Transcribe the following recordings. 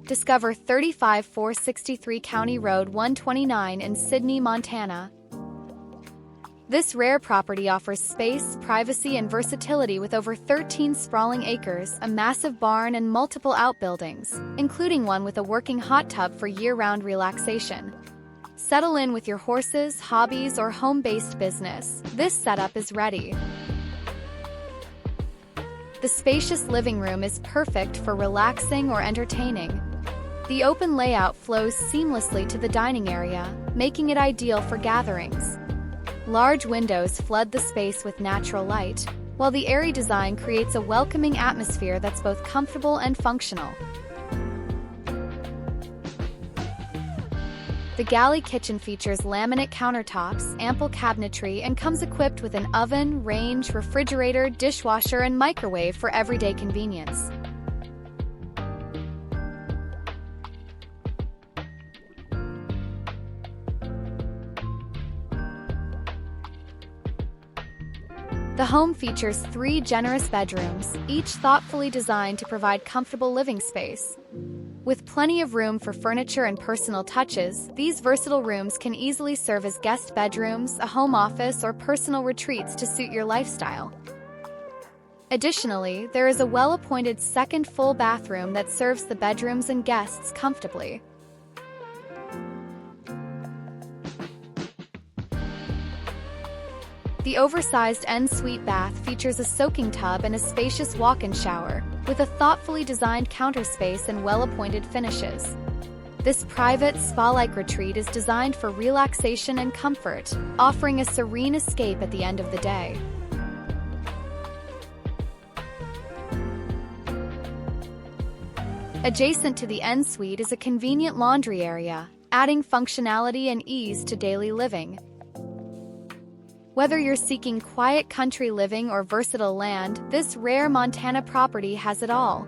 Discover 35463 County Road 129 in Sidney, Montana. This rare property offers space, privacy, and versatility with over 13 sprawling acres, a massive barn, and multiple outbuildings, including one with a working hot tub for year-round relaxation. Settle in with your horses, hobbies, or home-based business. This setup is ready. The spacious living room is perfect for relaxing or entertaining. The open layout flows seamlessly to the dining area, making it ideal for gatherings. Large windows flood the space with natural light, while the airy design creates a welcoming atmosphere that's both comfortable and functional. The Galley kitchen features laminate countertops, ample cabinetry, and comes equipped with an oven, range, refrigerator, dishwasher, and microwave for everyday convenience. The home features 3 generous bedrooms, each thoughtfully designed to provide comfortable living space. With plenty of room for furniture and personal touches, these versatile rooms can easily serve as guest bedrooms, a home office, or personal retreats to suit your lifestyle. Additionally, there is a well-appointed second full bathroom that serves the bedrooms and guests comfortably. The oversized en-suite bath features a soaking tub and a spacious walk-in shower, with a thoughtfully designed counter space and well-appointed finishes. This private, spa-like retreat is designed for relaxation and comfort, offering a serene escape at the end of the day. Adjacent to the en-suite is a convenient laundry area, adding functionality and ease to daily living. Whether you're seeking quiet country living or versatile land, this rare Montana property has it all.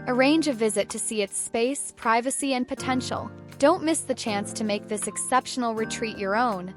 Arrange a visit to see its space, privacy, and potential. Don't miss the chance to make this exceptional retreat your own.